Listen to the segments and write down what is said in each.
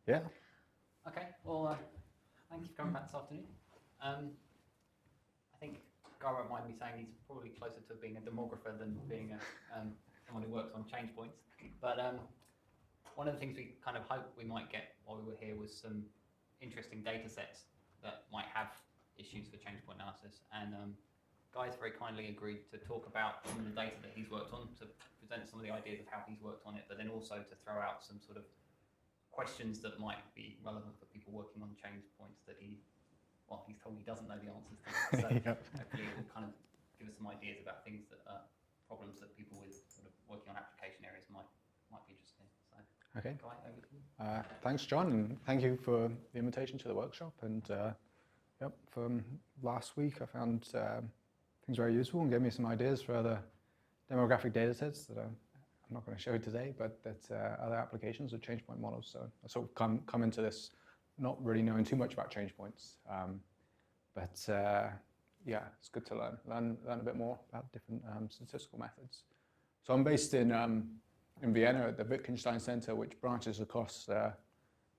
Yeah. Okay, well, thank you for coming back this afternoon. I think Gara might be saying he's probably closer to being a demographer than being someone who works on change points. But one of the things we kind of hoped we might get while we were here was some interesting data sets that might have issues for change point analysis. And Guy's very kindly agreed to talk about some of the data that he's worked on, to present some of the ideas of how he's worked on it, but then also to throw out some sort of questions that might be relevant for people working on change points that he's told he doesn't know the answers to. So hopefully it will kind of give us some ideas about things that problems that people with sort of working on application areas might be interested in. So, okay. Guy, over to you. Thanks, John, and thank you for the invitation to the workshop. And from last week, I found things very useful and gave me some ideas for other demographic data sets that I'm not going to show today, but that other applications of change point models. So I sort of come into this not really knowing too much about change points, but yeah, it's good to learn a bit more about different statistical methods. So I'm based in Vienna at the Wittgenstein Center, which branches across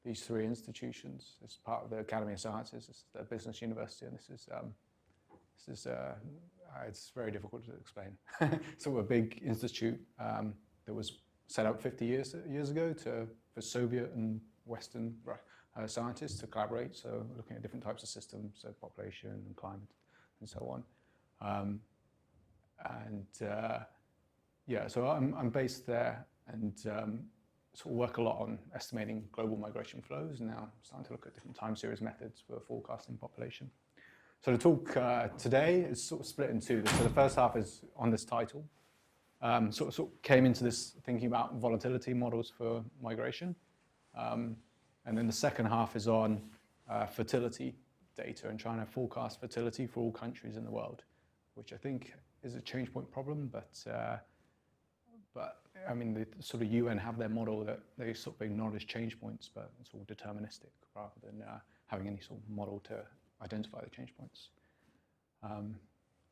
these three institutions. It's part of the Academy of Sciences. It's the business university, and this is it's very difficult to explain. So a big institute that was set up 50 years ago for Soviet and Western scientists to collaborate. So looking at different types of systems, so population and climate and so on. Yeah, so I'm based there and sort of work a lot on estimating global migration flows, and now starting to look at different time series methods for forecasting population. So the talk today is sort of split in two. So the first half is on this title. Sort of came into this thinking about volatility models for migration. And then the second half is on fertility data and trying to forecast fertility for all countries in the world, which I think is a change point problem, but I mean, the sort of UN have their model that they sort of acknowledge as change points, but it's all deterministic rather than having any sort of model to identify the change points.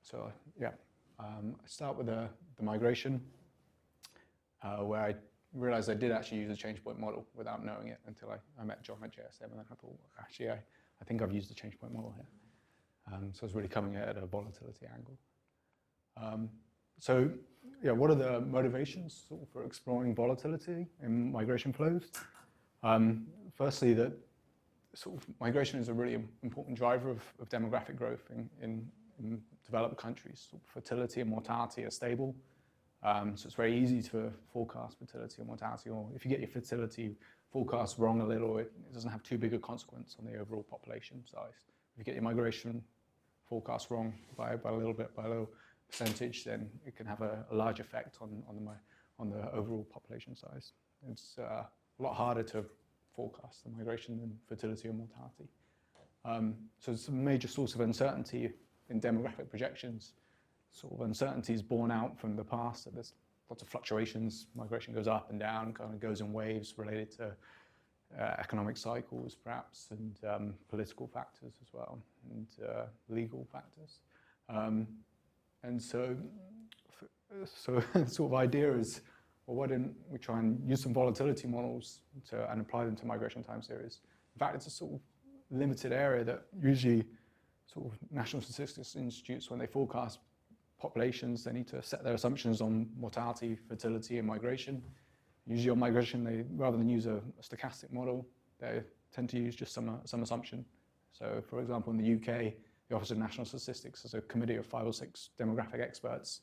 So yeah, I start with the migration, where I realized I did actually use a change point model without knowing it until I met John at JSM, and then I thought, actually, I think I've used the change point model here. So I was really coming at a volatility angle. So yeah, what are the motivations sort of for exploring volatility in migration flows? Firstly, that sort of migration is a really important driver of demographic growth in developed countries. Sort of fertility and mortality are stable. So it's very easy to forecast fertility and mortality, or if you get your fertility forecast wrong a little, it doesn't have too big a consequence on the overall population size. If you get your migration forecast wrong by a little bit, by a little percentage, then it can have a large effect on the overall population size. It's a lot harder to forecast the migration than fertility or mortality. So it's a major source of uncertainty in demographic projections. Sort of uncertainty is borne out from the past, that there's lots of fluctuations. Migration goes up and down, kind of goes in waves related to economic cycles, perhaps, and political factors as well, and legal factors. And so the sort of idea is, well, why didn't we try and use some volatility models and apply them to migration time series? In fact, it's a sort of limited area that usually sort of national statistics institutes, when they forecast populations, they need to set their assumptions on mortality, fertility, and migration. Usually on migration, they, rather than use a stochastic model, they tend to use just some assumption. So for example, in the UK, the Office of National Statistics has a committee of 5 or 6 demographic experts,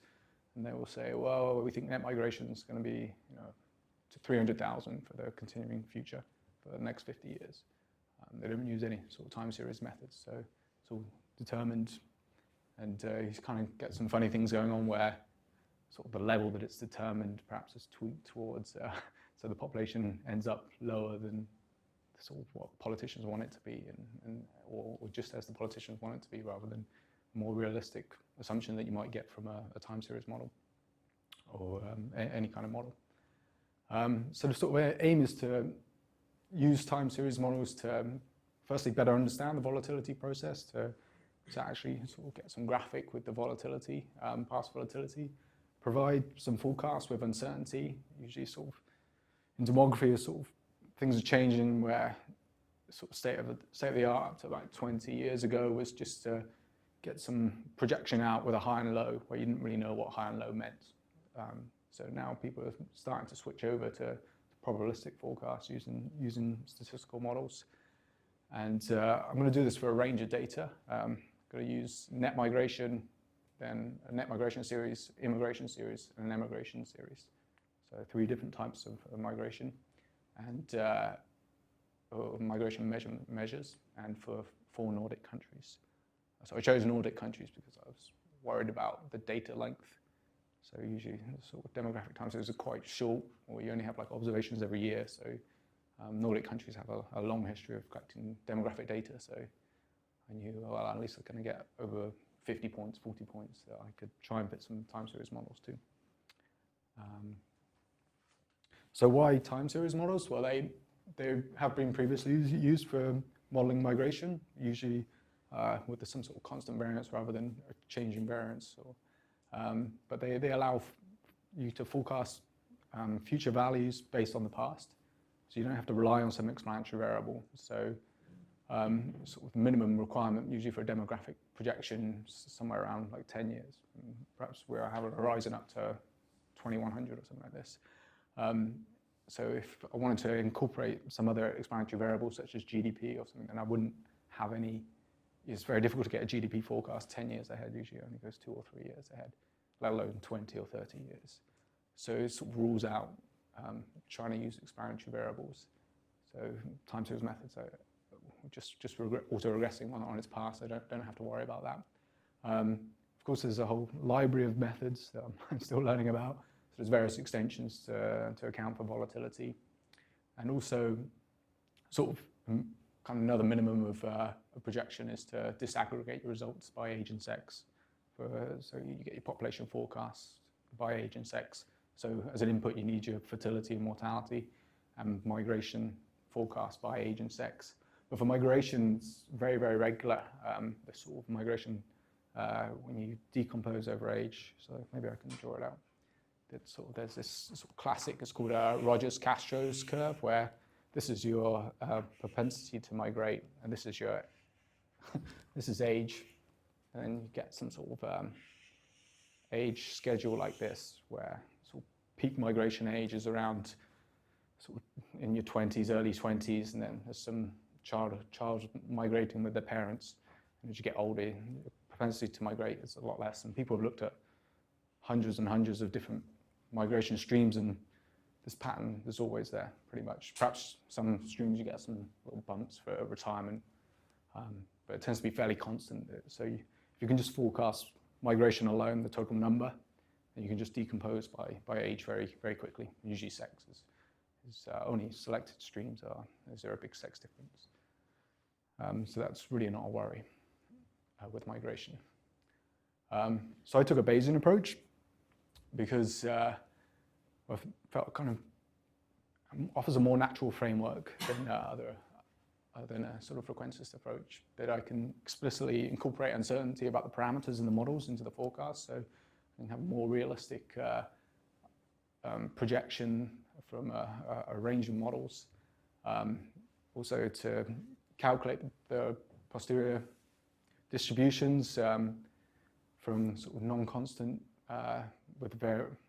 and they will say, well, we think net migration is going to be, to 300,000 for the continuing future for the next 50 years. They don't use any sort of time series methods, so it's all determined. And you kind of get some funny things going on where sort of the level that it's determined perhaps is tweaked towards, so the population ends up lower than sort of what politicians want it to be, or just as the politicians want it to be, rather than a more realistic assumption that you might get from a time series model or any kind of model. So the sort of aim is to use time series models to firstly better understand the volatility process, to actually sort of get some graphic with the volatility, past volatility, provide some forecasts with uncertainty. Usually sort of in demography is sort of things are changing where sort of state of the art up to about 20 years ago was just to get some projection out with a high and low where you didn't really know what high and low meant. So now people are starting to switch over to probabilistic forecasts using statistical models. And I'm going to do this for a range of data. I'm going to use net migration, then a net migration series, immigration series, and an emigration series. So 3 different types of migration and migration measures, and for 4 Nordic countries. So I chose Nordic countries because I was worried about the data length. So usually the sort of demographic time series are quite short, or you only have like observations every year. So Nordic countries have a long history of collecting demographic data. So I knew, well, at least I'm going to get over 50 points, 40 points that I could try and fit some time series models to. So why time series models? Well, they have been previously used for modeling migration, usually with some sort of constant variance rather than a change in variance. But they allow you to forecast future values based on the past. So you don't have to rely on some explanatory variable. So sort of the minimum requirement usually for a demographic projection is somewhere around like 10 years. Perhaps we have a horizon up to 2100 or something like this. So if I wanted to incorporate some other explanatory variables such as GDP or something, then I wouldn't have any. It's very difficult to get a GDP forecast 10 years ahead. Usually it only goes 2 or 3 years ahead, let alone 20 or 30 years. So it sort of rules out trying to use explanatory variables. So time series methods are just auto-regressing on its past. I don't have to worry about that. Of course, there's a whole library of methods that I'm still learning about. So there's various extensions to account for volatility, and also sort of kind of another minimum of projection is to disaggregate your results by age and sex. So you get your population forecasts by age and sex. So as an input, you need your fertility and mortality, and migration forecast by age and sex. But for migration, it's very, very regular, the sort of migration when you decompose over age. So maybe I can draw it out. There's this sort of classic, it's called Rogers-Castro's curve, where this is your propensity to migrate, and this is your this is age, and then you get some sort of age schedule like this, where sort of peak migration age is around sort of in your 20s, early 20s, and then there's some child migrating with their parents, and as you get older, your propensity to migrate is a lot less. And people have looked at hundreds and hundreds of different migration streams, and this pattern is always there, pretty much. Perhaps some streams you get some little bumps for retirement, but it tends to be fairly constant. So if you can just forecast migration alone, the total number, then you can just decompose by age very, very quickly. Usually sex is only selected streams is there a big sex difference. So that's really not a worry with migration. So I took a Bayesian approach because I felt kind of offers a more natural framework than a sort of frequentist approach, that I can explicitly incorporate uncertainty about the parameters in the models into the forecast, so I can have a more realistic projection from a range of models. Also to calculate the posterior distributions from sort of non-constant with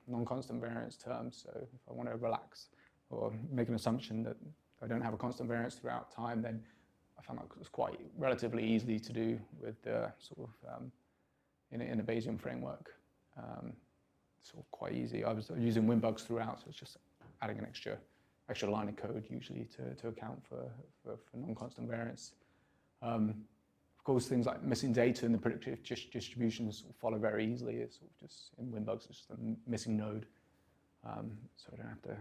non-constant variance terms. So if I want to relax or make an assumption that I don't have a constant variance throughout time, then I found that it was quite relatively easy to do with the sort of in a Bayesian framework. Sort of quite easy. I was using winbugs throughout, so it's just adding an extra line of code usually to account for non-constant variance. Of course, things like missing data and the predictive distributions follow very easily. It's sort of just in winbugs, it's just a missing node, so I don't have to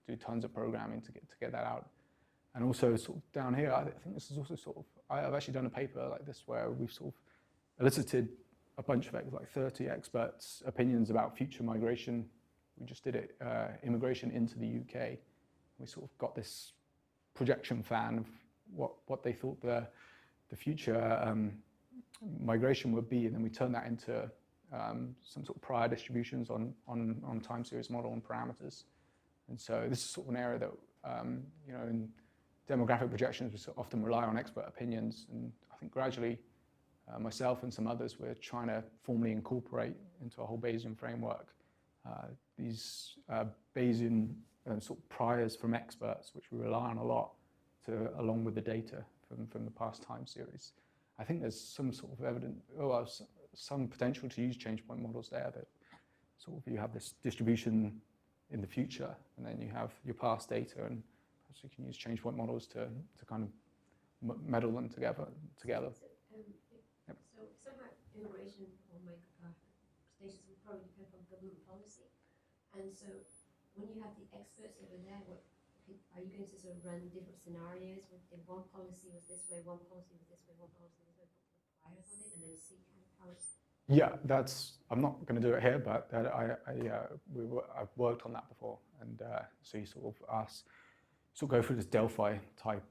do tons of programming to get that out. And also, sort of down here, I think this is also sort of, I've actually done a paper like this where we've sort of elicited a bunch of like 30 experts' opinions about future migration. We just did it, immigration into the UK. We sort of got this projection fan of what they thought the future migration would be, and then we turned that into some sort of prior distributions on time series model and parameters. And so this is sort of an area that, in demographic projections, we often rely on expert opinions. And I think gradually, myself and some others, we're trying to formally incorporate into a whole Bayesian framework these Bayesian sort of priors from experts, which we rely on a lot, along with the data from the past time series. I think there's some sort of some potential to use change point models there, that sort of you have this distribution in the future, and then you have your past data, and perhaps you can use change point models to kind of meddle them together. So somehow immigration or status will probably depend on government policy. And so when you have the experts over there, are you going to sort of run different scenarios with if one policy was this way, one policy was this way, one policy was this way, put priors on it, and then see kind of how it's... Yeah, I'm not going to do it here, but I've worked on that before, and so you sort of go through this Delphi type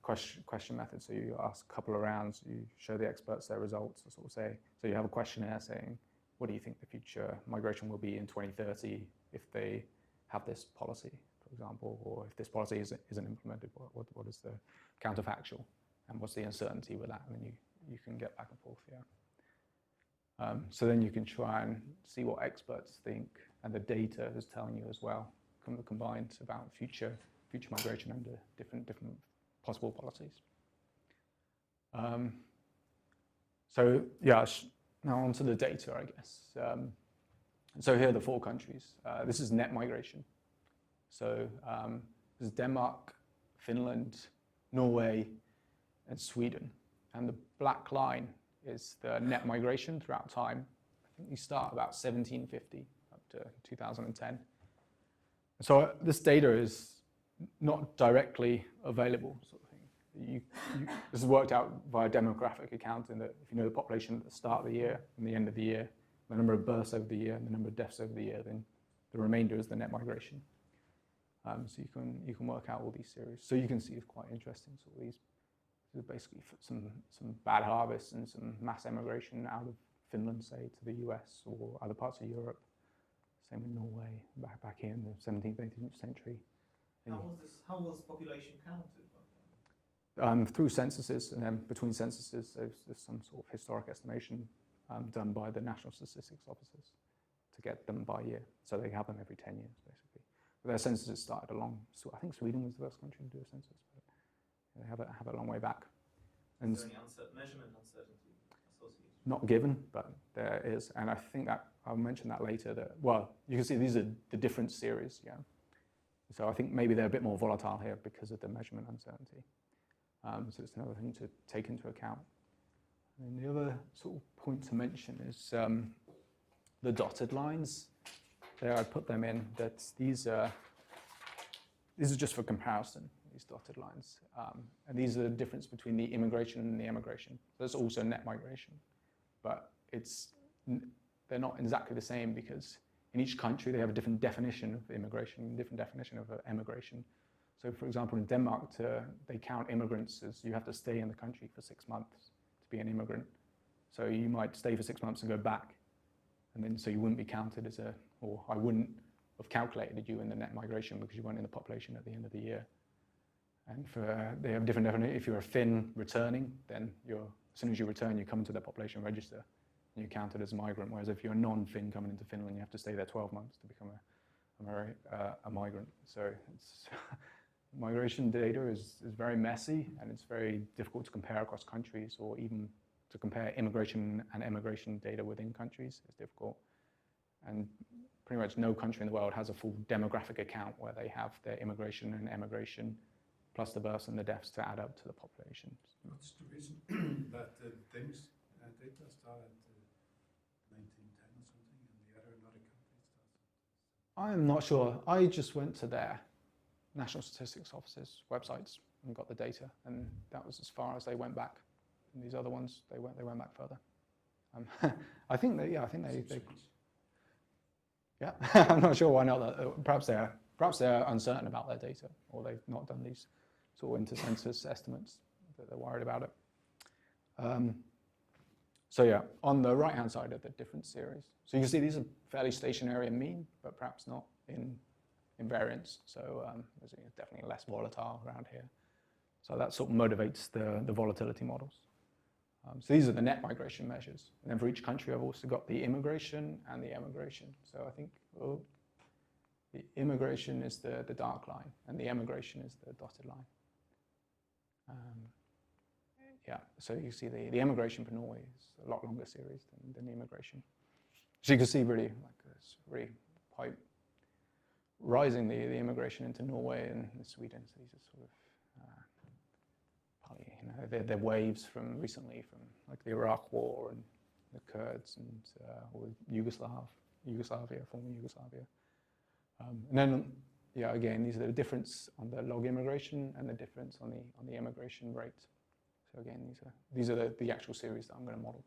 question method. So you ask a couple of rounds, you show the experts their results, sort of say, so you have a questionnaire saying, what do you think the future migration will be in 2030 if they have this policy, for example, or if this policy isn't implemented, what is the counterfactual, and what's the uncertainty with that, and then you can get back and forth, yeah. So then you can try and see what experts think, and the data is telling you as well, combined about future migration under different possible policies. So yeah, now onto the data, I guess. So here are the 4 countries. This is net migration. So this is Denmark, Finland, Norway, and Sweden. And the black line is the net migration throughout time. I think you start about 1750 up to 2010. So this data is not directly available, sort of thing. This is worked out via demographic accounting, that if you know the population at the start of the year and the end of the year, the number of births over the year and the number of deaths over the year, then the remainder is the net migration. So you can work out all these series. So you can see it's quite interesting. So these are basically some bad harvests and some mass emigration out of Finland, say, to the US or other parts of Europe. Same in Norway, back here in the 17th, 18th century. How was population counted? Through censuses, and then between censuses, there's some sort of historic estimation done by the National Statistics Offices to get them by year. So they have them every 10 years, basically. But their censuses started along, so I think Sweden was the first country to do a census, but they have a long way back. And is there any measurement uncertainty associated? Not given, but there is. And I think that I'll mention that later. Well, you can see these are the different series, yeah. So I think maybe they're a bit more volatile here because of the measurement uncertainty. So it's another thing to take into account. And the other sort of point to mention is the dotted lines. There I put them in, that these are just for comparison, these dotted lines. And these are the difference between the immigration and the emigration. There's also net migration, but they're not exactly the same, because in each country they have a different definition of immigration, different definition of emigration. So for example, in Denmark, they count immigrants as you have to stay in the country for 6 months to be an immigrant. So you might stay for 6 months and go back, and then so you wouldn't be counted as or I wouldn't have calculated you in the net migration because you weren't in the population at the end of the year. And they have different definitions. If you're a Finn returning, then as soon as you return, you come into the population register and you're counted as a migrant. Whereas if you're a non-Finn coming into Finland, you have to stay there 12 months to become a migrant. So migration data is very messy, and it's very difficult to compare across countries, or even to compare immigration and emigration data within countries is difficult. And pretty much no country in the world has a full demographic account where they have their immigration and emigration plus the births and the deaths to add up to the population. What's the reason that the Danish data started 1910 or something, and the other Nordic countries started? I'm not sure. I just went to their National Statistics Office's websites and got the data, and that was as far as they went back. And these other ones, they went back further. I think they. Yeah, I'm not sure why not. Perhaps they're uncertain about their data, or they've not done these sort of inter-census estimates, that they're worried about it. So yeah, on the right-hand side are the different series. So you can see these are fairly stationary and mean, but perhaps not in invariance. So there's definitely less volatile around here. So that sort of motivates the volatility models. So these are the net migration measures. And then for each country, I've also got the immigration and the emigration. So I think the immigration is the dark line, and the emigration is the dotted line. Yeah, so you see the emigration for Norway is a lot longer series than the immigration. So you can see really, like, it's really quite rising the immigration into Norway and Sweden. So these are sort of partly, they're waves from recently from like the Iraq War and the Kurds and or Yugoslavia, former Yugoslavia. And then, yeah, again, these are the difference on the log immigration and the difference on the immigration rate. So again, these are the actual series that I'm going to model.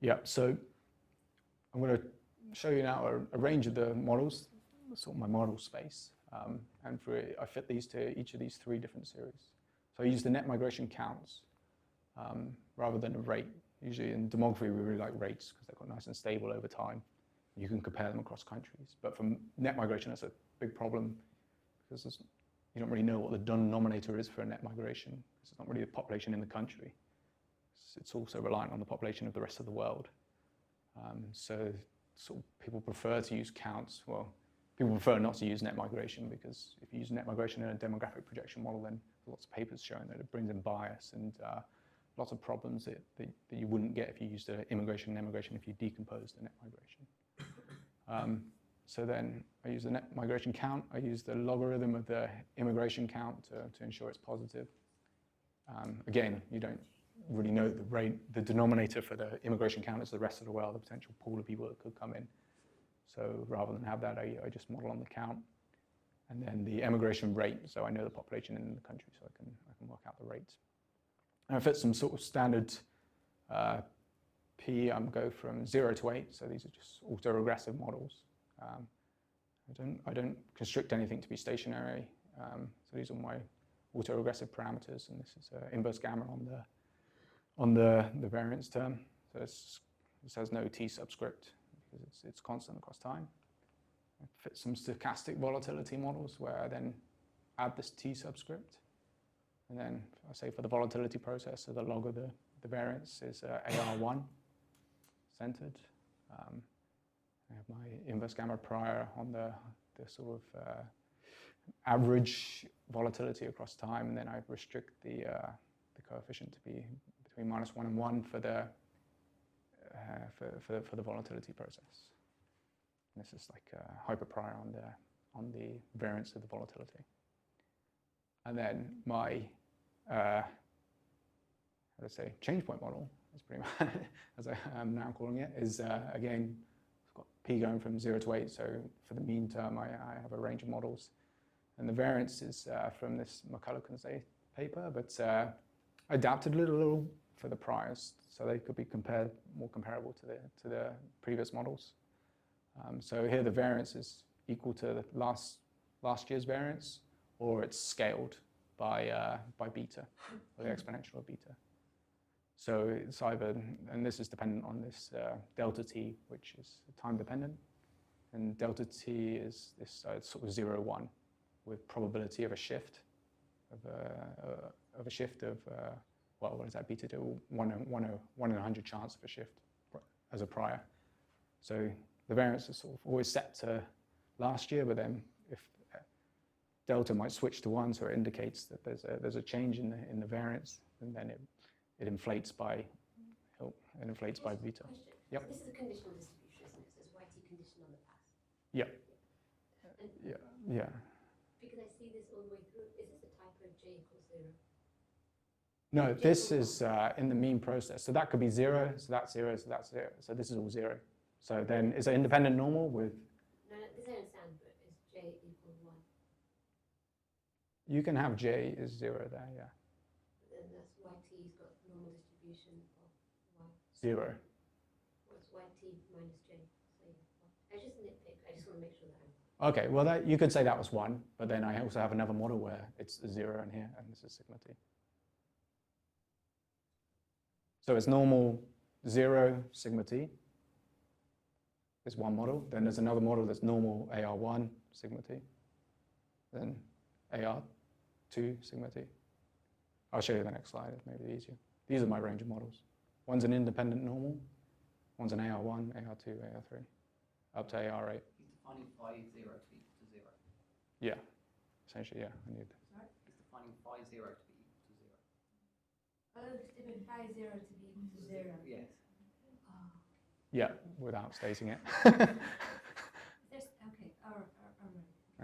Yeah, so I'm going to show you now a range of the models, sort of my model space, and I fit these to each of these three different series. So I use the net migration counts rather than a rate. Usually in demography, we really like rates because they're quite nice and stable over time. You can compare them across countries. But for net migration, that's a big problem because you don't really know what the denominator is for a net migration because it's not really the population in the country. It's also reliant on the population of the rest of the world. So sort of people prefer to use counts. Well, people prefer not to use net migration because if you use net migration in a demographic projection model, then lots of papers showing that it brings in bias and lots of problems that you wouldn't get if you used immigration and emigration if you decomposed the net migration. So then I use the net migration count. I use the logarithm of the immigration count to ensure it's positive. Again, you don't really know the rate. The denominator for the immigration count is the rest of the world, the potential pool of people that could come in. So rather than have that, I just model on the count. And then the emigration rate, so I know the population in the country, so I can work out the rate. And I fit some sort of standard P, go from 0 to 8, so these are just autoregressive models. I don't constrict anything to be stationary, so these are my autoregressive parameters, and this is inverse gamma on the variance term. So this has no T subscript because it's constant across time. I fit some stochastic volatility models where I then add this T subscript. And then I say for the volatility process, so the log of the variance is AR1 centered. I have my inverse gamma prior on the sort of average volatility across time, and then I restrict the coefficient to be between -1 and 1 for the volatility process. And this is like hyper prior on the variance of the volatility. And then my let's say change point model is pretty much as I am now calling it is again. Got P going from 0 to 8, so for the mean term, I have a range of models. And the variance is from this McCulloch-Say paper, but I adapted it a little for the priors, so they could be more comparable to the previous models. So here the variance is equal to the last year's variance, or it's scaled by beta, or the exponential of beta. So it's either, and this is dependent on this delta t, which is time dependent, and delta t is this sort of 0, 1, with probability of a shift well, what does that beta do? 1 in 100 chance of a shift as a prior. So the variance is sort of always set to last year, but then if delta might switch to 1, so it indicates that there's a change in the variance, and then it inflates by beta. Yep. This is a conditional distribution, isn't it? So it's YT condition on the past. Yeah. And Yeah. because I see this all the way through, is this a typo J equals 0? No, this is in the mean process. So that could be 0, so that's 0, so that's 0. So this is all 0. So then is it independent normal with? No, this I understand, but is J equal 1? You can have J is 0 there, yeah. Then that's YT's got normal distribution of Y. 0. What's YT minus J? So I just nitpick. I just want to make sure that I'm. Okay, well you could say that was 1, but then I also have another model where it's 0 in here, and this is sigma t. So it's normal 0 sigma t, is one model. Then there's another model that's normal AR1 sigma t. Then AR2 sigma t. I'll show you the next slide, it's maybe easier. These are my range of models. One's an independent normal, one's an AR1, AR2, AR3, up to AR8. He's defining phi 0 to be equal to 0. Yeah, essentially, yeah. Sorry? He's defining phi 0 to be equal to 0. Oh, stupid phi 0 to be equal to 0. Yes. Oh. Yeah, without stating it. There's, okay, all right.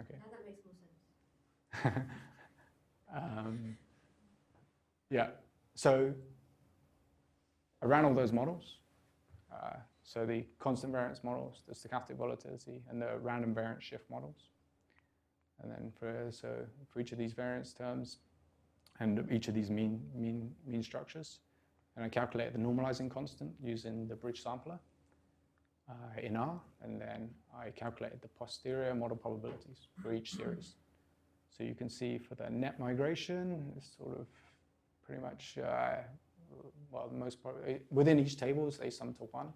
Okay. Now that makes more sense. Yeah, so around all those models, so the constant variance models, the stochastic volatility, and the random variance shift models. And then for each of these variance terms and each of these mean structures, and I calculate the normalizing constant using the bridge sampler in R, and then I calculated the posterior model probabilities for each series. So you can see for the net migration, it's sort of pretty much, well, most probably, within each table, they sum to 1.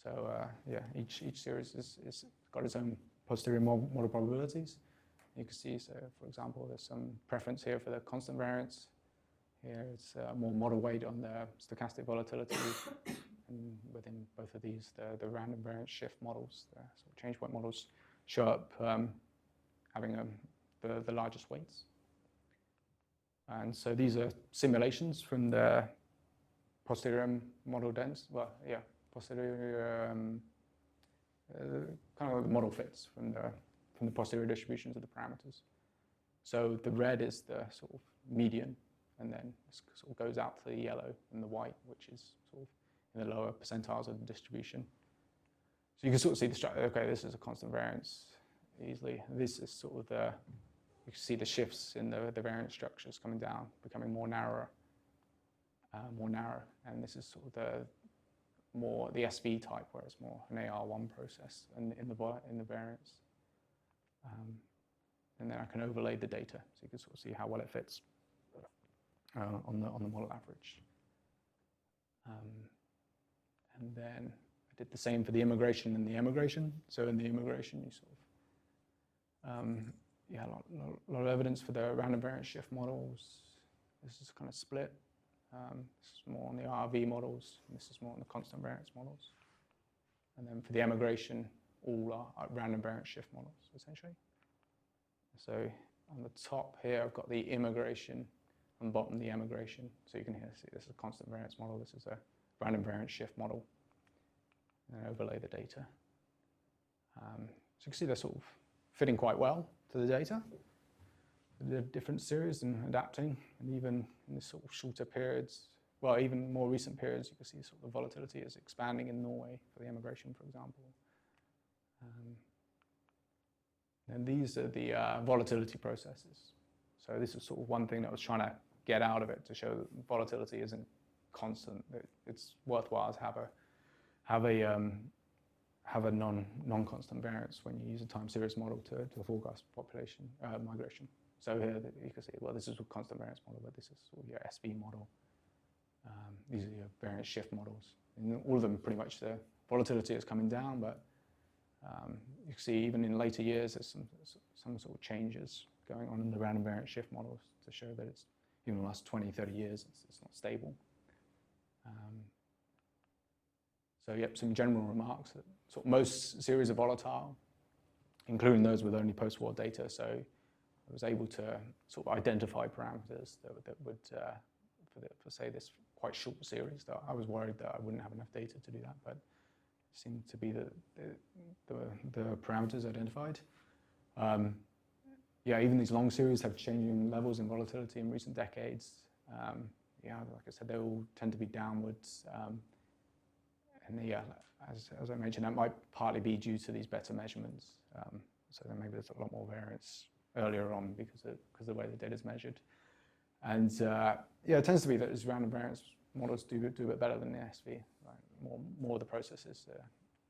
So yeah, each series is got its own posterior model probabilities. You can see, so for example, there's some preference here for the constant variance. Here it's more model weight on the stochastic volatility. And within both of these, the random variance shift models, the sort of change point models, show up having the largest weights. And so these are simulations from the posterior model dense. Well, yeah, posterior kind of like the model fits from the posterior distributions of the parameters. So the red is the sort of median, and then it sort of goes out to the yellow and the white, which is sort of in the lower percentiles of the distribution. So you can sort of see the structure. Okay, this is a constant variance easily. This is sort of the, you can see the shifts in the variance structures coming down, becoming more narrow, and this is sort of the SV type, where it's more an AR1 process in the variance. And then I can overlay the data, so you can sort of see how well it fits on the model average. And then I did the same for the immigration and the emigration. So in the immigration, you sort of yeah, a lot of evidence for the random variance shift models. This is kind of split. This is more on the RV models, and this is more on the constant variance models. And then for the emigration, all are random variance shift models, essentially. So on the top here, I've got the immigration, on the bottom, the emigration. So you can here see this is a constant variance model, this is a random variance shift model. And overlay the data. So you can see they're sort of fitting quite well to the data, the different series and adapting, and even in this sort of shorter periods, well, even more recent periods, you can see sort of volatility is expanding in Norway for the emigration, for example. And these are the volatility processes. So this is sort of one thing that I was trying to get out of it, to show that volatility isn't constant. It's worthwhile to have a non-constant variance when you use a time series model to forecast population migration. So here you can see, well, this is a constant variance model, but this is sort of your SV model. These are your variance shift models. And all of them, pretty much, the volatility is coming down, but you can see even in later years, there's some sort of changes going on in the random variance shift models to show that it's, even in the last 20, 30 years, it's not stable. So yep, some general remarks. Sort of most series are volatile, including those with only post-war data. So I was able to sort of identify parameters that would, for say this quite short series, that I was worried that I wouldn't have enough data to do that, but it seemed to be the parameters identified. Yeah, even these long series have changing levels in volatility in recent decades. Yeah, like I said, they all tend to be downwards. And yeah, as I mentioned, that might partly be due to these better measurements. So then maybe there's a lot more variance earlier on because of the way the data is measured. And yeah, it tends to be that these random variance models do a bit better than the SV. Like more of the processes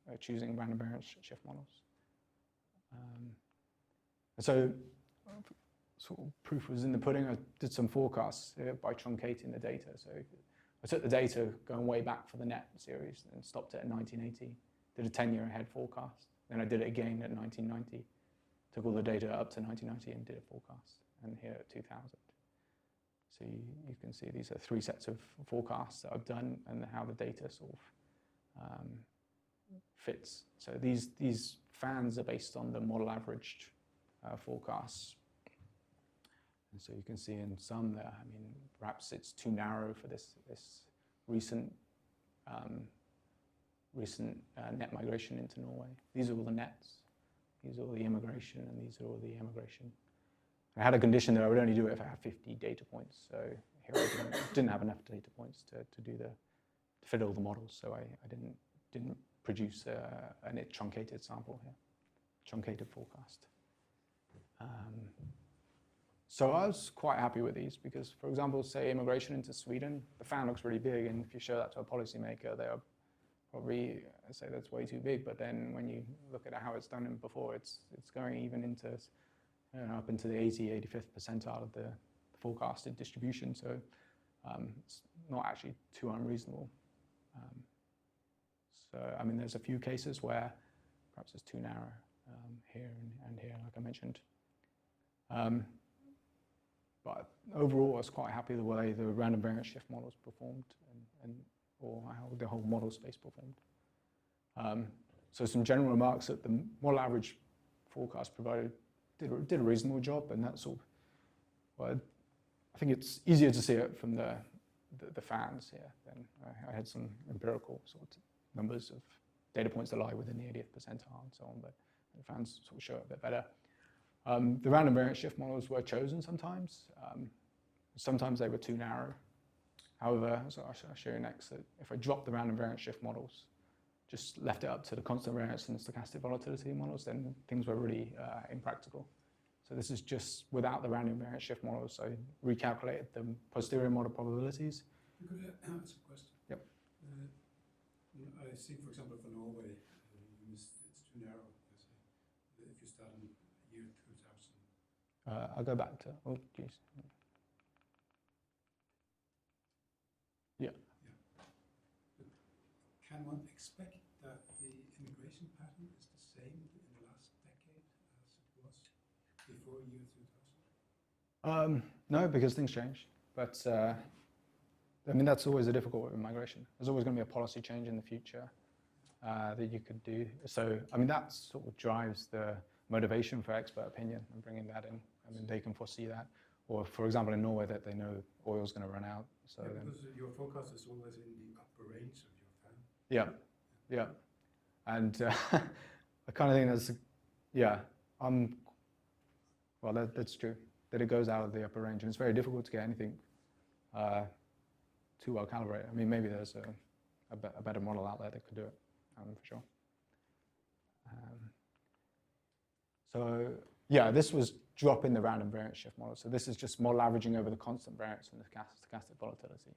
are choosing random variance shift models. So sort of proof was in the pudding. I did some forecasts by truncating the data. So I took the data going way back for the net series and stopped it at 1980. did a 10-year ahead forecast. Then I did it again at 1990, took all the data up to 1990 and did a forecast, and here at 2000. So you can see these are 3 sets of forecasts that I've done and how the data sort of fits. So these fans are based on the model averaged forecasts. And so you can see in some there, I mean, perhaps it's too narrow for this recent net migration into Norway. These are all the nets. These are all the immigration, and these are all the emigration. I had a condition that I would only do it if I had 50 data points. So here I didn't have enough data points to fit all the models. So I didn't produce an truncated sample here, truncated forecast. So I was quite happy with these because, for example, say immigration into Sweden, the fan looks really big, and if you show that to a policymaker, they'll probably say that's way too big. But then when you look at how it's done before, it's going even into up into the 85th percentile of the forecasted distribution. So it's not actually too unreasonable. So I mean, there's a few cases where perhaps it's too narrow here and here, like I mentioned. But overall, I was quite happy the way the random variance shift models performed or how the whole model space performed. So some general remarks that the model average forecast provided did a reasonable job, and that's all. Well, I think it's easier to see it from the fans here. Then I had some empirical sort of numbers of data points that lie within the 80th percentile and so on, but the fans sort of show it a bit better. The random variance shift models were chosen sometimes. Sometimes they were too narrow. However, as I'll show you next, that if I drop the random variance shift models, just left it up to the constant variance and the stochastic volatility models, then things were really impractical. So this is just without the random variance shift models. I recalculated the posterior model probabilities. Could I ask a question? Yep. I see, for example, for Norway, it's too narrow. If you start in year 2000. I'll go back to, oh, geez. Yeah. Can one expect that the immigration pattern is the same in the last decade as it was before year 2000? No, because things change. But I mean, that's always a difficult with migration. There's always going to be a policy change in the future that you could do. So, I mean, that sort of drives the motivation for expert opinion and bringing that in. I mean, they can foresee that. Or, for example, in Norway, that they know oil's going to run out. So yeah, because your forecast is always in the upper range of your fan. Yeah, yeah. And I kind of think that's, yeah, well, that's true, that it goes out of the upper range. And it's very difficult to get anything too well calibrated. I mean, maybe there's a better model out there that could do it, for sure. So, yeah, this was dropping the random variance shift model. So this is just model averaging over the constant variance and the stochastic volatility.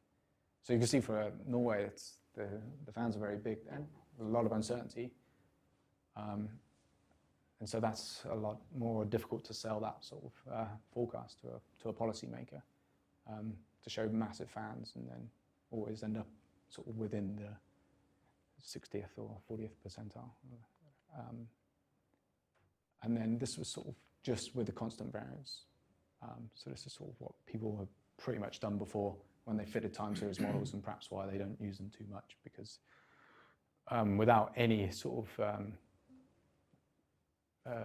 So you can see for Norway, it's the fans are very big then. There's a lot of uncertainty. And so that's a lot more difficult to sell that sort of forecast to a policymaker, to show massive fans and then always end up sort of within the 60th or 40th percentile. And then this was sort of just with the constant variance. So this is sort of what people have pretty much done before when they fitted time series models, and perhaps why they don't use them too much, because without any sort of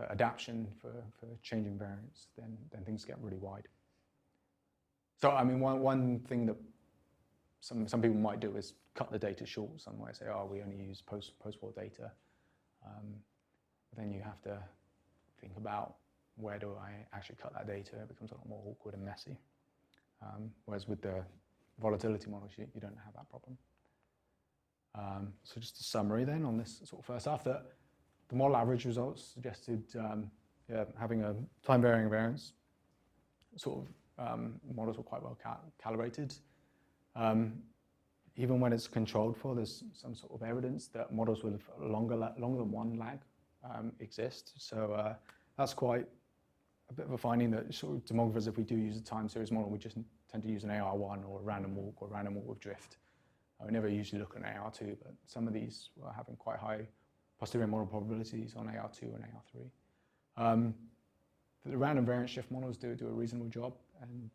adaptation for changing variance, then things get really wide. So I mean, one thing that some people might do is cut the data short somewhere, say, oh, we only use post-war data. But then you have to think about, where do I actually cut that data? It becomes a lot more awkward and messy. Whereas with the volatility models, you don't have that problem. So just a summary then on this sort of first half, that the model average results suggested having a time varying variance. Sort of models were quite well calibrated. Even when it's controlled for, there's some sort of evidence that models with longer than one lag exist. So that's quite a bit of a finding, that sort of demographers, if we do use a time series model, we just tend to use an AR1 or a random walk with drift. We never usually look at an AR2, but some of these were having quite high posterior model probabilities on AR2 and AR3. The random variance shift models do a reasonable job and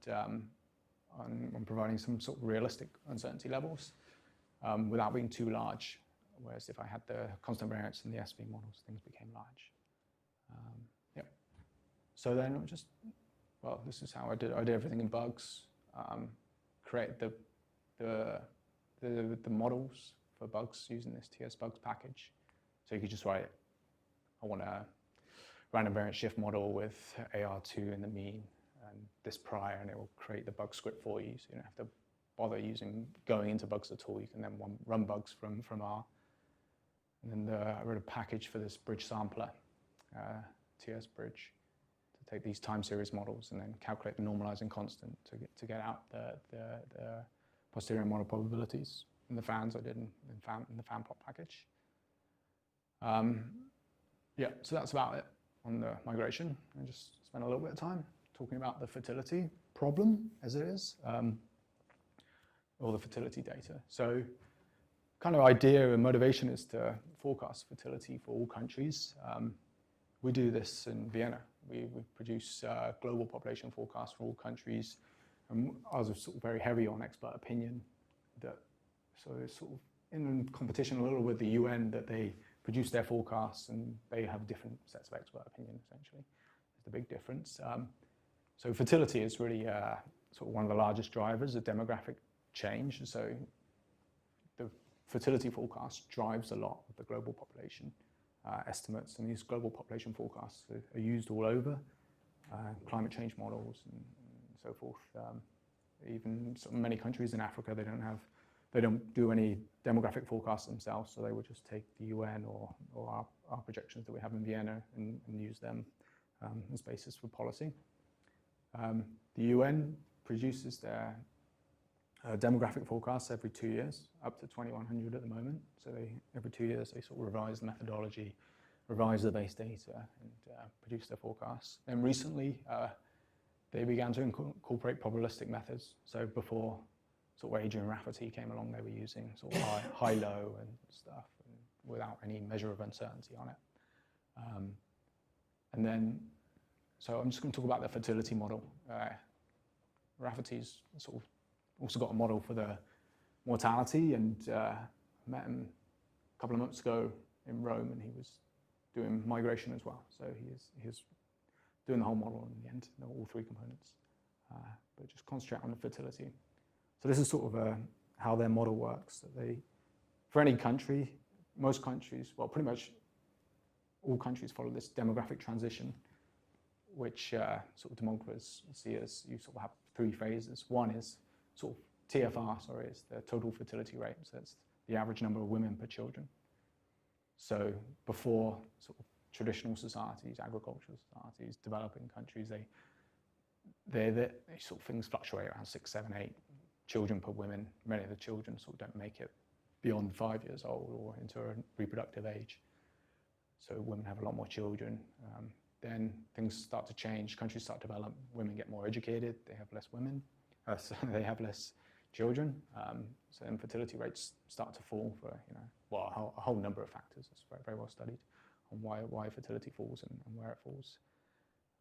on providing some sort of realistic uncertainty levels without being too large. Whereas if I had the constant variance in the SV models, things became large. Yeah. So then this is how I did everything in bugs. Create the models for bugs using this TS bugs package. So you could just write, I want a random variance shift model with AR2 in the mean and this prior, and it will create the bug script for you. So you don't have to bother going into bugs at all. You can then run bugs from R. And then I wrote a package for this bridge sampler, TS bridge, to take these time series models and then calculate the normalizing constant to get out the posterior model probabilities. In the fans I did in the fan plot package. Yeah, so that's about it on the migration. I just spent a little bit of time talking about the fertility problem as it is, or the fertility data. So kind of idea and motivation is to forecast fertility for all countries. We do this in Vienna. We produce global population forecasts for all countries. And ours are sort of very heavy on expert opinion. So it's sort of in competition a little with the UN that they produce their forecasts and they have different sets of expert opinion, essentially. It's the big difference. So fertility is really sort of one of the largest drivers of demographic change. So the fertility forecast drives a lot of the global population estimates, and these global population forecasts are used all over, climate change models and so forth. Even many countries in Africa, they don't do any demographic forecasts themselves, so they would just take the UN or our projections that we have in Vienna and use them as basis for policy. The UN produces their demographic forecasts every 2 years, up to 2100 at the moment. So every 2 years they sort of revise the methodology, revise the base data, and produce their forecasts. And recently they began to incorporate probabilistic methods. So before sort of Adrian Rafferty came along, they were using sort of high-low and stuff, and without any measure of uncertainty on it. And then, so I'm just going to talk about the fertility model. Rafferty's sort of also got a model for the mortality, and met him a couple of months ago in Rome, and he was doing migration as well. So he is doing the whole model in the end, all three components, but just concentrate on the fertility. So this is sort of how their model works. That for any country, most countries, well, pretty much all countries follow this demographic transition, which sort of demographers see as you sort of have three phases. One is sort of TFR, is the total fertility rate. So that's the average number of women per children. So before sort of traditional societies, agricultural societies, developing countries, they sort of things fluctuate around 6, 7, 8 children per women. Many of the children sort of don't make it beyond 5 years old or into a reproductive age. So women have a lot more children. Then things start to change, countries start to develop, women get more educated, they have less women, so they have less children. So then fertility rates start to fall for, a whole number of factors. It's very, very well studied on why fertility falls and where it falls.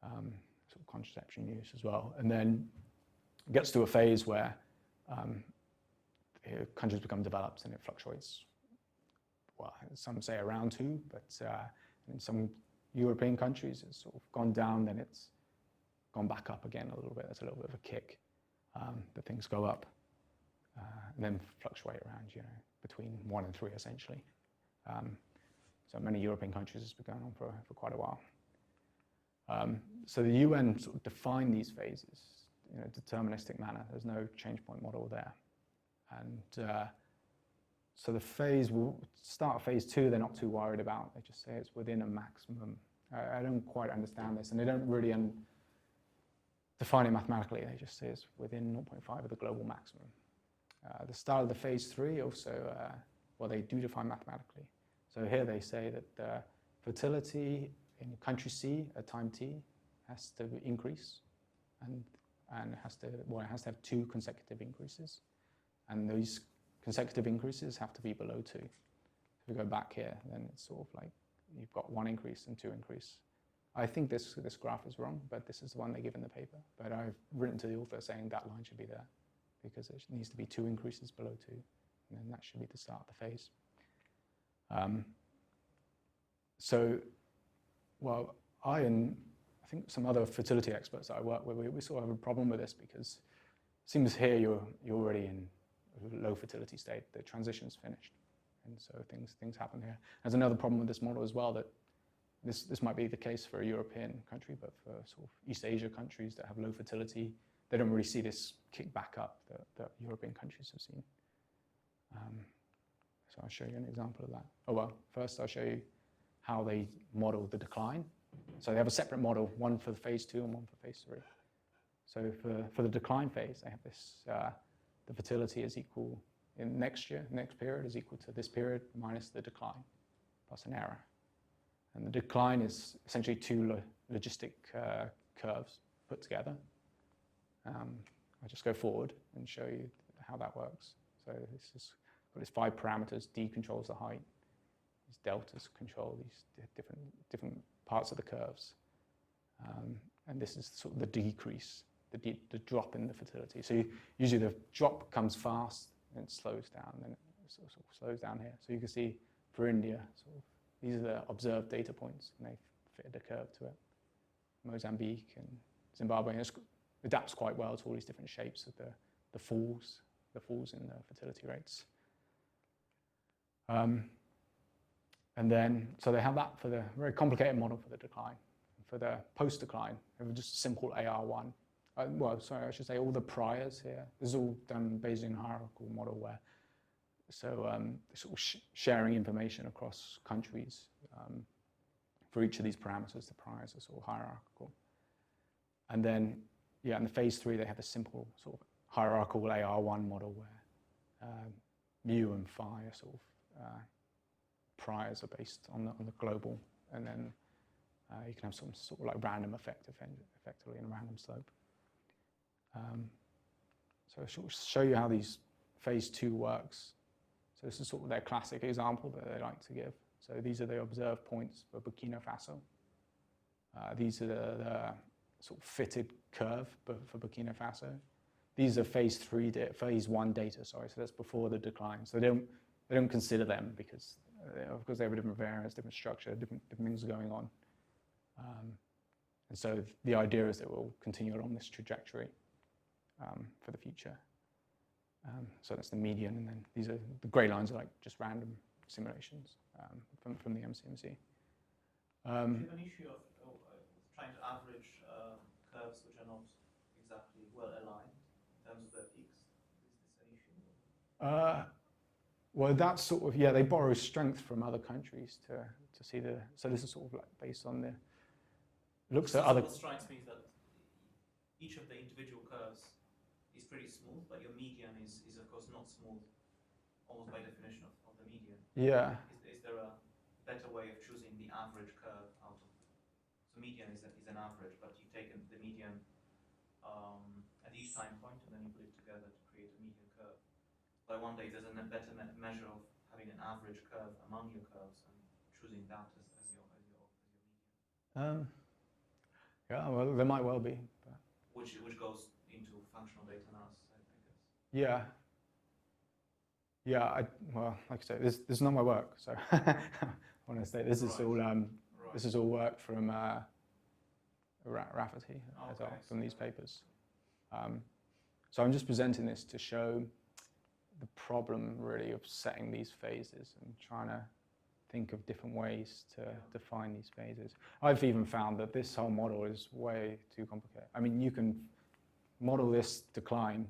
Sort of contraception use as well. And then it gets to a phase where countries become developed and it fluctuates. Well, some say around 2, but in some European countries it's sort of gone down, then it's gone back up again a little bit. There's a little bit of a kick, but things go up and then fluctuate around, between 1 and 3 essentially. So many European countries it's been going on for quite a while. So the UN sort of defined these phases in a deterministic manner. There's no change point model there. And so the phase will start phase 2, they're not too worried about. They just say it's within a maximum. I don't quite understand this, and they don't really define it mathematically. They just say it's within 0.5 of the global maximum. The start of the phase 3 also, they do define mathematically. So here they say that the fertility in country C at time t has to increase, and it has to have 2 consecutive increases, and those consecutive increases have to be below 2. If we go back here, then it's sort of like you've got 1 increase and 2 increase. I think this graph is wrong, but this is the one they give in the paper. But I've written to the author saying that line should be there because it needs to be 2 increases below 2, and then that should be the start of the phase. So, well, I think some other fertility experts that I work with, we sort of have a problem with this because it seems here you're already in a low fertility state. The transition's finished, and so things happen here. There's another problem with this model as well, that this might be the case for a European country, but for sort of East Asia countries that have low fertility, they don't really see this kick back up that European countries have seen. So I'll show you an example of that. Oh well, first I'll show you how they model the decline. So they have a separate model, one for phase 2 and one for phase 3. So for the decline phase, they have this, the fertility is equal in next period is equal to this period minus the decline plus an error. And the decline is essentially 2 logistic curves put together. I'll just go forward and show you how that works. So this is got its 5 parameters. D controls the height. These deltas control these different parts of the curves. And this is sort of the decrease, the drop in the fertility. So usually the drop comes fast and it slows down, and then it sort of slows down here. So you can see for India, sort of, these are the observed data points, and they've fitted a curve to it. Mozambique and Zimbabwe, and it adapts quite well to all these different shapes of the falls in the fertility rates. And then, so they have that for the very complicated model for the decline. For the post-decline, they have just a simple AR1. Well, sorry, I should say all the priors here. This is all done Bayesian hierarchical model where, so sort of sharing information across countries. For each of these parameters, the priors are sort of hierarchical. And then, yeah, in the phase 3, they have a simple sort of hierarchical AR1 model where mu and phi are sort of priors are based on the global, and then you can have some sort of like random effect, effectively, and a random slope. So I'll show you how these phase 2 works. So this is sort of their classic example that they like to give. So these are the observed points for Burkina Faso. These are the sort of fitted curve for Burkina Faso. These are phase 1 data, sorry, so that's before the decline. So they don't consider them because, of course, they have a different variance, different structure, different things going on. And so the idea is that we'll continue along this trajectory for the future. So that's the median, and then these are the grey lines are like just random simulations from the MCMC. Do you have an issue of trying to average curves which are not exactly well aligned in terms of their peaks? Is this an issue? Well, that's sort of, yeah, they borrow strength from other countries to see the, so this is sort of like based on the, looks at other. What strikes me is that each of the individual curves is pretty smooth, but your median is of course not smooth, almost by definition of the median. Yeah. Is there a better way of choosing the average curve out of, so median is an average, but you've taken the median at each time point and then you put it together to create a median curve. But I wonder if there's a better measure of having an average curve among your curves and choosing that as your median. Yeah, well, there might well be. But Which goes into functional data analysis, I guess. yeah. Yeah, well, like I say, this is not my work, so I want to say this is all this is all work from Rafferty as well, from these papers. So I'm just presenting this to show the problem really of setting these phases and trying to think of different ways to define these phases. I've even found that this whole model is way too complicated. I mean, you can model this decline.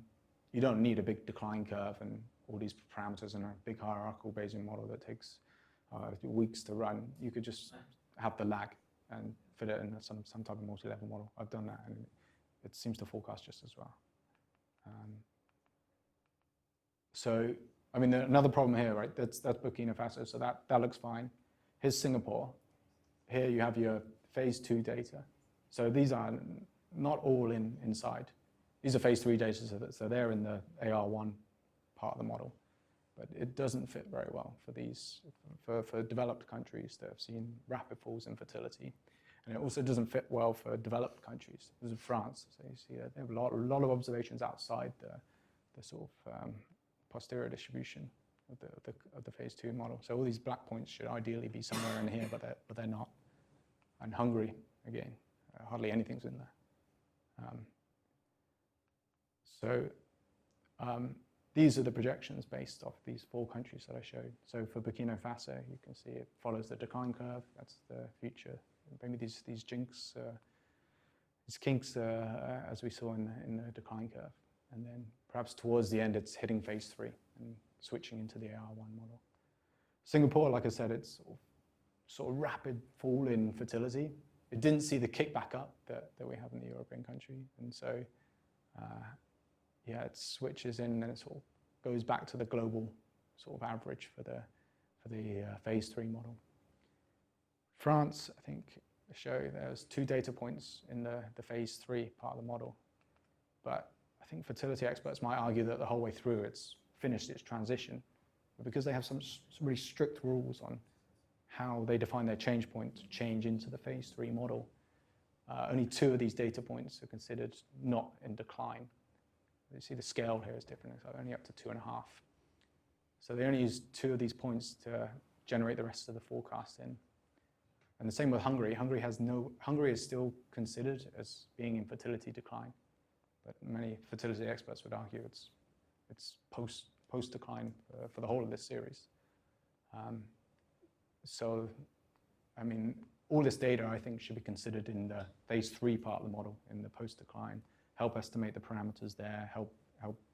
You don't need a big decline curve and all these parameters in a big hierarchical Bayesian model that takes weeks to run. You could just have the lag and fit it in some type of multi-level model. I've done that, and it seems to forecast just as well. So, I mean, another problem here, right? That's Burkina Faso, so that looks fine. Here's Singapore. Here you have your phase 2 data. So these are not all inside. These are phase 3 data, so they're in the AR1 part of the model. but it doesn't fit very well for these, for developed countries that have seen rapid falls in fertility. And it also doesn't fit well for developed countries. This is France, so you see they have a lot of observations outside the sort of posterior distribution of the phase 2 model. So all these black points should ideally be somewhere in here, but they're not. And Hungary, again, hardly anything's in there. These are the projections based off these 4 countries that I showed. So for Burkina Faso, you can see it follows the decline curve. That's the future. Maybe these kinks, as we saw in the decline curve. And then perhaps towards the end, it's hitting phase 3 and switching into the AR1 model. Singapore, like I said, it's sort of rapid fall in fertility. It didn't see the kickback up that we have in the European country. And so, yeah, it switches in and it sort of goes back to the global sort of average for the phase 3 model. France, I think, show there's 2 data points in the phase 3 part of the model. But I think fertility experts might argue that the whole way through it's finished its transition. But because they have some really strict rules on how they define their change point to change into the phase 3 model, only 2 of these data points are considered not in decline. You see the scale here is different, it's only up to 2.5. So they only use 2 of these points to generate the rest of the forecast in. And the same with Hungary. Hungary is still considered as being in fertility decline, but many fertility experts would argue it's post-decline for the whole of this series. So, I mean, all this data I think should be considered in the phase 3 part of the model, in the post-decline, help estimate the parameters there, help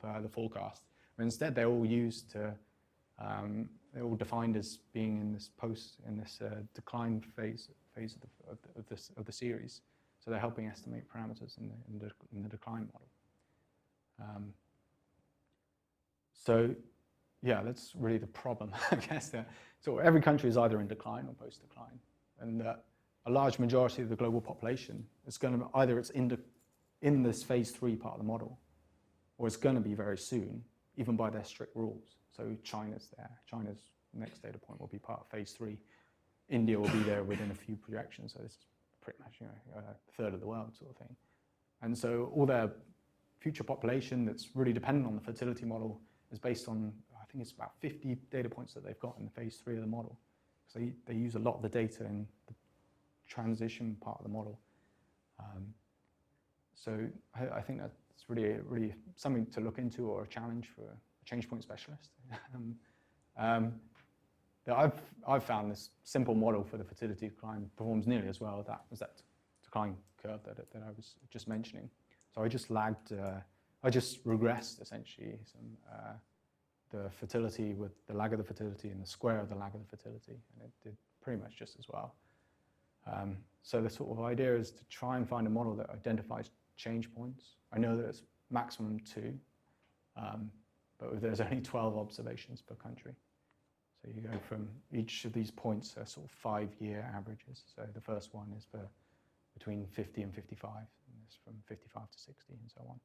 the forecast. But instead, they're all used to, they're all defined as being in this decline phase of the series. So they're helping estimate parameters in the decline model. So yeah, that's really the problem, I guess. So every country is either in decline or post-decline, and a large majority of the global population is going to either it's in this phase 3 part of the model, or it's going to be very soon, even by their strict rules. So China's there. China's next data point will be part of phase 3. India will be there within a few projections. So this is pretty much a third of the world sort of thing. And so all their future population that's really dependent on the fertility model is based on, I think it's about 50 data points that they've got in the phase 3 of the model. So they use a lot of the data in the transition part of the model. So I think that's really something to look into, or a challenge for a change point specialist. I've found this simple model for the fertility decline performs nearly as well as that decline curve that I was just mentioning. So I just regressed essentially the fertility with the lag of the fertility and the square of the lag of the fertility, and it did pretty much just as well. So the sort of idea is to try and find a model that identifies change points. I know that it's maximum 2, but there's only 12 observations per country. So you go from each of these points are sort of 5-year averages. So the first one is for between 50 and 55, and it's from 55 to 60 and so on.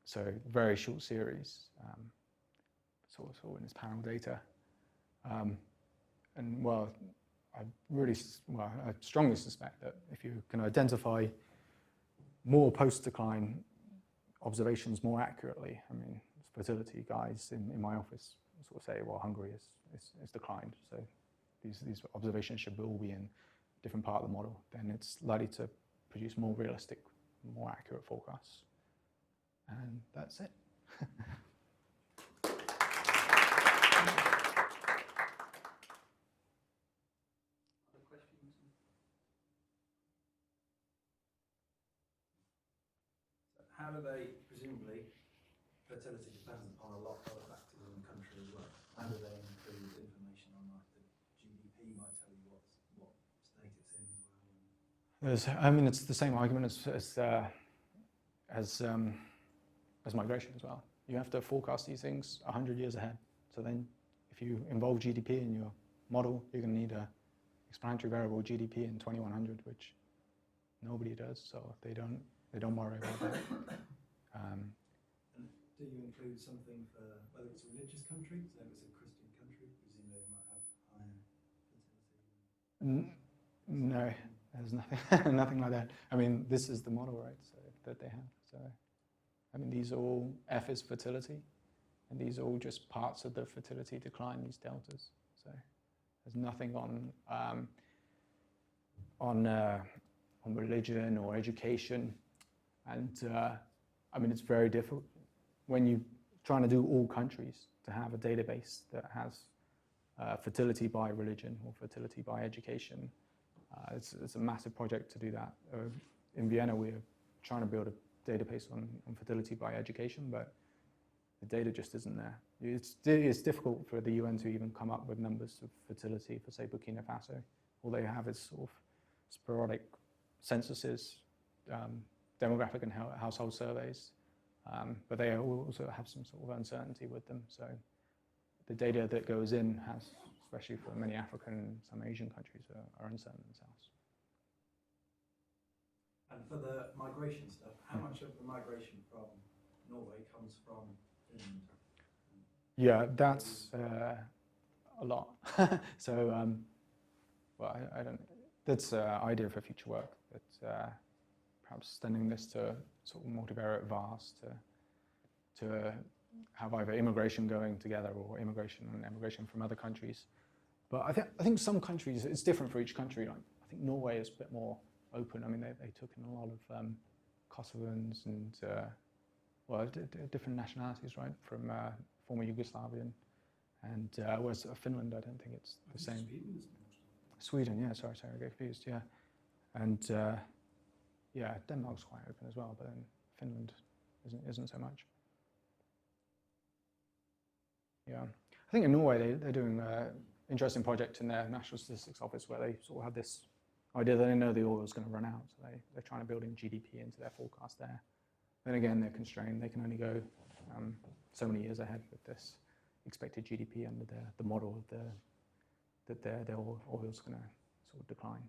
So very short series, sort of in this panel data. And well, I strongly suspect that if you can identify more post-decline observations more accurately, I mean, fertility guys in my office sort of say, well, Hungary is declined, so these observations should all be in a different part of the model, then it's likely to produce more realistic, more accurate forecasts. And that's it. How do they, presumably, fertility depends on a lot of other factors in the country as well. How do they include information on like the GDP might tell you what state it's in as well? I mean, it's the same argument as migration as well. You have to forecast these things 100 years ahead. So then, if you involve GDP in your model, you're going to need a explanatory variable GDP in 2100, which nobody does. So they don't worry about that. do you include something for whether it's a religious country, so if it's a Christian country, presumably they might have higher fertility? No, there's nothing, nothing like that. I mean, this is the model, right? So that they have. So, I mean, these are all F is fertility, and these are all just parts of the fertility decline. These deltas. So there's nothing on religion or education, and I mean, it's very difficult when you're trying to do all countries to have a database that has fertility by religion or fertility by education. It's a massive project to do that. In Vienna, we're trying to build a database on fertility by education, but the data just isn't there. It's difficult for the UN to even come up with numbers of fertility for, say, Burkina Faso. All they have is sort of sporadic censuses, demographic and household surveys, but they also have some sort of uncertainty with them. So the data that goes in has, especially for many African and some Asian countries, are uncertain themselves. And for the migration stuff, how much of the migration from Norway comes from Finland? Yeah, that's a lot. So, well, I don't. That's an idea for future work. That perhaps extending this to sort of multivariate VARs to have either immigration going together or immigration and emigration from other countries. But I think some countries, it's different for each country. Like, I think Norway is a bit more open. I mean, they took in a lot of Kosovans and well, different nationalities, right, from former Yugoslavian. And whereas Finland, I don't think it's the same. Sweden, yeah, sorry, I get confused, yeah. And yeah, Denmark's quite open as well, but then Finland isn't so much. Yeah, I think in Norway they're doing an interesting project in their National Statistics Office where they sort of have this idea that they know the oil is going to run out, so they're trying to build in GDP into their forecast there. Then again, they're constrained; they can only go so many years ahead with this expected GDP under the model of that their oil is going to sort of decline.